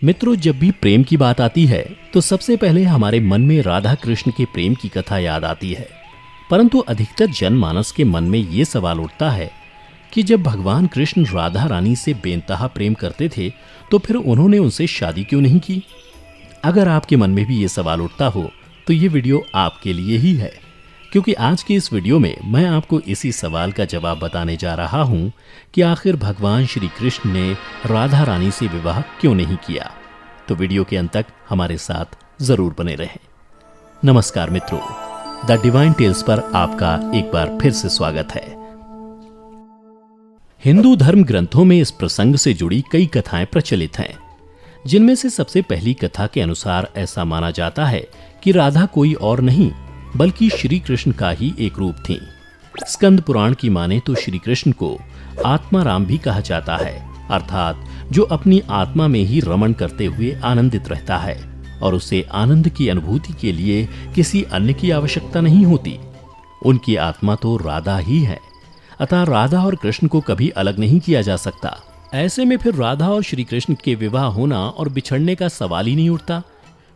मित्रों, जब भी प्रेम की बात आती है तो सबसे पहले हमारे मन में राधा कृष्ण के प्रेम की कथा याद आती है। परंतु अधिकतर जनमानस के मन में ये सवाल उठता है कि जब भगवान कृष्ण राधा रानी से बेइंतहा प्रेम करते थे तो फिर उन्होंने उनसे शादी क्यों नहीं की। अगर आपके मन में भी ये सवाल उठता हो तो ये वीडियो आपके लिए ही है, क्योंकि आज के इस वीडियो में मैं आपको इसी सवाल का जवाब बताने जा रहा हूं कि आखिर भगवान श्री कृष्ण ने राधा रानी से विवाह क्यों नहीं किया। तो वीडियो के अंत तक हमारे साथ जरूर बने रहें। नमस्कार मित्रों, द डिवाइन टेल्स पर आपका एक बार फिर से स्वागत है। हिंदू धर्म ग्रंथों में इस प्रसंग से जुड़ी कई कथाएं प्रचलित हैं, जिनमें से सबसे पहली कथा के अनुसार ऐसा माना जाता है कि राधा कोई और नहीं बल्कि श्री कृष्ण का ही एक रूप थी। स्कंद पुराण की माने तो श्री कृष्ण को आत्मा राम भी कहा जाता है, अर्थात जो अपनी आत्मा में ही रमण करते हुए आनंदित रहता है और उसे आनंद की अनुभूति के लिए किसी अन्य की आवश्यकता नहीं होती। उनकी आत्मा तो राधा ही है, अतः राधा और कृष्ण को कभी अलग नहीं किया जा सकता। ऐसे में फिर राधा और श्री कृष्ण के विवाह होना और बिछड़ने का सवाल ही नहीं उठता।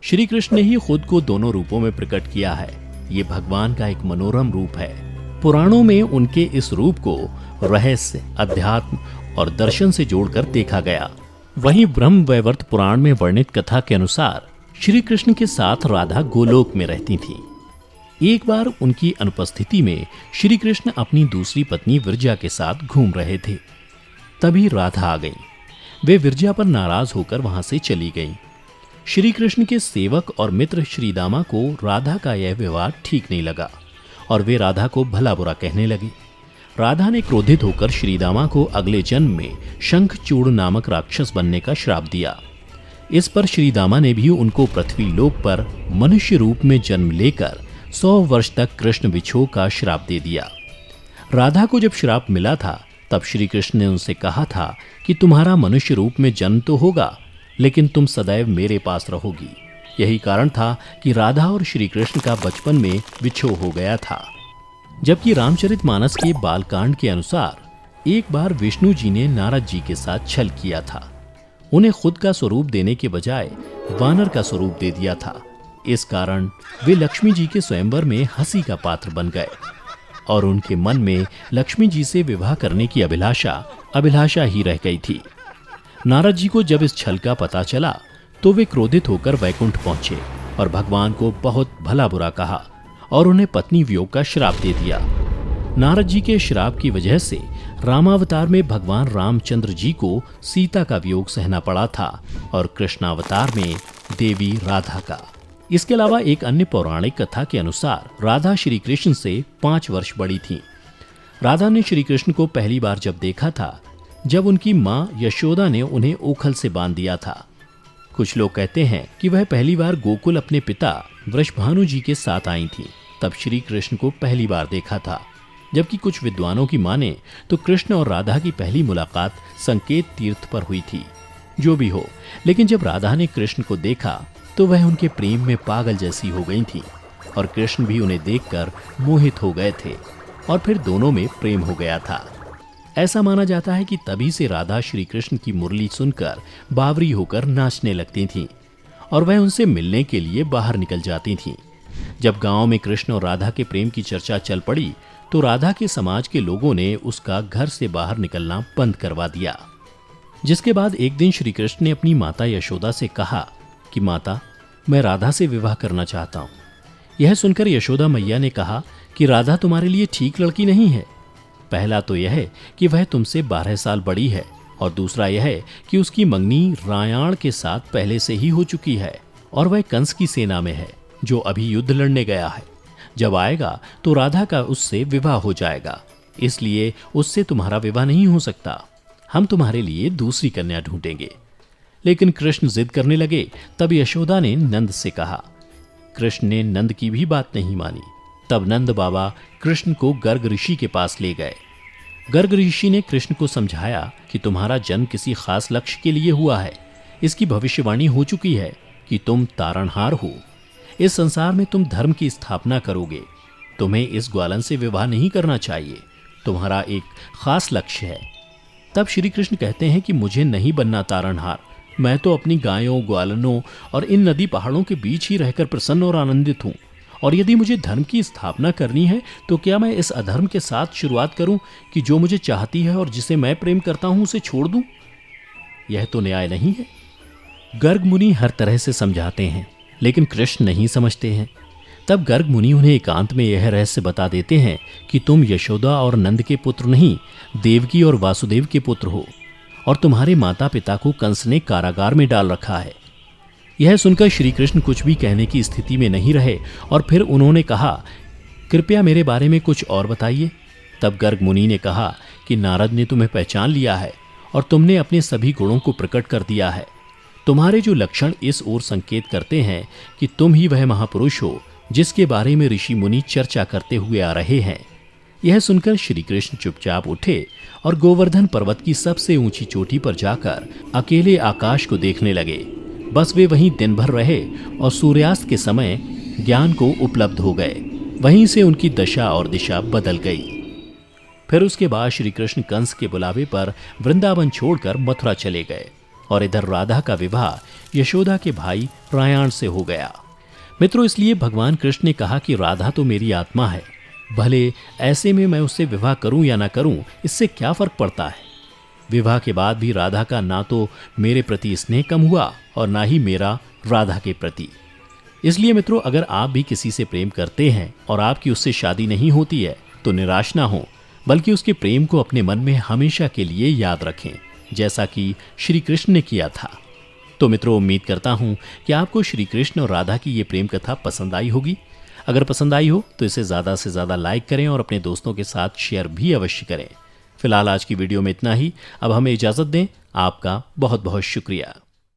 श्री कृष्ण ने ही खुद को दोनों रूपों में प्रकट किया है। ये भगवान का एक मनोरम रूप है। पुराणों में उनके इस रूप को रहस्य, अध्यात्म और दर्शन से जोड़कर देखा गया। वहीं ब्रह्म वैवर्त पुराण में वर्णित कथा के अनुसार श्री कृष्ण के साथ राधा गोलोक में रहती थीं। एक बार उनकी अनुपस्थिति में श्री कृष्ण अपनी दूसरी पत्नी विरजा के साथ घूम रहे थे। तभी राधा आ गई। वे विरजा पर नाराज होकर वहां से चली गईं। श्री कृष्ण के सेवक और मित्र श्रीदामा को राधा का यह व्यवहार ठीक नहीं लगा और वे राधा को भला बुरा कहने लगे। राधा ने क्रोधित होकर श्रीदामा को अगले जन्म में शंखचूड़ नामक राक्षस बनने का श्राप दिया। इस पर श्रीदामा ने भी उनको पृथ्वी लोक पर मनुष्य रूप में जन्म लेकर 100 वर्ष तक कृष्ण विछोह का श्राप दे दिया। राधा को जब श्राप मिला था तब श्री कृष्ण ने उनसे कहा था कि तुम्हारा मनुष्य रूप में जन्म तो होगा, लेकिन तुम सदैव मेरे पास रहोगी। यही कारण था कि राधा और श्री कृष्ण का बचपन में विछोह हो गया था। जबकि रामचरितमानस के बालकांड के अनुसार एक बार विष्णु जी ने नारद जी के साथ छल किया था। उन्हें खुद का स्वरूप देने के बजाय वानर का स्वरूप दे दिया था। इस कारण वे लक्ष्मी जी के स्वयंवर में हंसी का पात्र बन गए और उनके मन में लक्ष्मी जी से विवाह करने की अभिलाषा ही रह गई थी। नारद जी को जब इस छल का पता चला तो वे क्रोधित होकर वैकुंठ पहुंचे और भगवान को बहुत भला बुरा कहा और उन्हें पत्नी वियोग का श्राप दे दिया। नारद जी के श्राप की वजह से रामावतार में भगवान रामचंद्र जी को सीता का वियोग सहना पड़ा था और कृष्णावतार में देवी राधा का। इसके अलावा एक अन्य पौराणिक कथा के अनुसार राधा श्री कृष्ण से 5 वर्ष बड़ी थी। राधा ने श्री कृष्ण को पहली बार जब देखा था जब उनकी मां यशोदा ने उन्हें ओखल से बांध दिया था। कुछ लोग कहते हैं कि वह पहली बार गोकुल अपने पिता वृषभानु जी के साथ आई थी, तब श्री कृष्ण को पहली बार देखा था। जबकि कुछ विद्वानों की माने तो कृष्ण और राधा की पहली मुलाकात संकेत तीर्थ पर हुई थी। जो भी हो, लेकिन जब राधा ने कृष्ण को देखा तो वह उनके प्रेम में पागल जैसी हो गई थी और कृष्ण भी उन्हें देखकर मोहित हो गए थे और फिर दोनों में प्रेम हो गया था। ऐसा माना जाता है कि तभी से राधा श्री कृष्ण की मुरली सुनकर बावरी होकर नाचने लगती थीं और वह उनसे मिलने के लिए बाहर निकल जाती थीं। जब गांव में कृष्ण और राधा के प्रेम की चर्चा चल पड़ी तो राधा के समाज के लोगों ने उसका घर से बाहर निकलना बंद करवा दिया। जिसके बाद एक दिन श्री कृष्ण ने अपनी माता यशोदा से कहा कि माता, मैं राधा से विवाह करना चाहता हूँ। यह सुनकर यशोदा मैया ने कहा कि राधा तुम्हारे लिए ठीक लड़की नहीं है। पहला तो यह है कि वह तुमसे 12 साल बड़ी है और दूसरा यह है कि उसकी मंगनी रायाण के साथ पहले से ही हो चुकी है और वह कंस की सेना में है जो अभी युद्ध लड़ने गया है। जब आएगा तो राधा का उससे विवाह हो जाएगा, इसलिए उससे तुम्हारा विवाह नहीं हो सकता। हम तुम्हारे लिए दूसरी कन्या ढूंढेंगे। लेकिन कृष्ण जिद करने लगे। तब यशोदा ने नंद से कहा। कृष्ण ने नंद की भी बात नहीं मानी। तब नंद बाबा कृष्ण को गर्ग ऋषि के पास ले गए। गर्ग ऋषि ने कृष्ण को समझाया कि तुम्हारा जन्म किसी खास लक्ष्य के लिए हुआ है। इसकी भविष्यवाणी हो चुकी है कि तुम तारणहार हो। इस संसार में तुम धर्म की स्थापना करोगे। तुम्हें इस ग्वालन से विवाह नहीं करना चाहिए। तुम्हारा एक खास लक्ष्य है। तब श्री कृष्ण कहते हैं कि मुझे नहीं बनना तारणहार, मैं तो अपनी गायों, ग्वालनों और इन नदी पहाड़ों के बीच ही रहकर प्रसन्न और आनंदित हूँ। और यदि मुझे धर्म की स्थापना करनी है तो क्या मैं इस अधर्म के साथ शुरुआत करूं कि जो मुझे चाहती है और जिसे मैं प्रेम करता हूं उसे छोड़ दूं? यह तो न्याय नहीं है। गर्ग मुनि हर तरह से समझाते हैं, लेकिन कृष्ण नहीं समझते हैं। तब गर्ग मुनि उन्हें एकांत में यह रहस्य बता देते हैं कि तुम यशोदा और नंद के पुत्र नहीं, देवकी और वासुदेव के पुत्र हो, और तुम्हारे माता पिता को कंस ने कारागार में डाल रखा है। यह सुनकर श्री कृष्ण कुछ भी कहने की स्थिति में नहीं रहे और फिर उन्होंने कहा, कृपया मेरे बारे में कुछ और बताइए। तब गर्ग मुनि ने कहा कि नारद ने तुम्हें पहचान लिया है और तुमने अपने सभी गुणों को प्रकट कर दिया है। तुम्हारे जो लक्षण इस ओर संकेत करते हैं कि तुम ही वह महापुरुष हो जिसके बारे में ऋषि मुनि चर्चा करते हुए आ रहे हैं। यह सुनकर श्री कृष्ण चुपचाप उठे और गोवर्धन पर्वत की सबसे ऊंची चोटी पर जाकर अकेले आकाश को देखने लगे। बस वे वहीं दिन भर रहे और सूर्यास्त के समय ज्ञान को उपलब्ध हो गए। वहीं से उनकी दशा और दिशा बदल गई। फिर उसके बाद श्री कृष्ण कंस के बुलावे पर वृंदावन छोड़कर मथुरा चले गए और इधर राधा का विवाह यशोदा के भाई प्रयाण से हो गया। मित्रों, इसलिए भगवान कृष्ण ने कहा कि राधा तो मेरी आत्मा है, भले ऐसे में मैं उससे विवाह करूं या ना करूं, इससे क्या फर्क पड़ता है। विवाह के बाद भी राधा का ना तो मेरे प्रति स्नेह कम हुआ और ना ही मेरा राधा के प्रति। इसलिए मित्रों, अगर आप भी किसी से प्रेम करते हैं और आपकी उससे शादी नहीं होती है तो निराश ना हो, बल्कि उसके प्रेम को अपने मन में हमेशा के लिए याद रखें, जैसा कि श्री कृष्ण ने किया था। तो मित्रों, उम्मीद करता हूं कि आपको श्री कृष्ण और राधा की ये प्रेम कथा पसंद आई होगी। अगर पसंद आई हो तो इसे ज़्यादा से ज़्यादा लाइक करें और अपने दोस्तों के साथ शेयर भी अवश्य करें। फिलहाल आज की वीडियो में इतना ही। अब हमें इजाज़त दें। आपका बहुत बहुत शुक्रिया।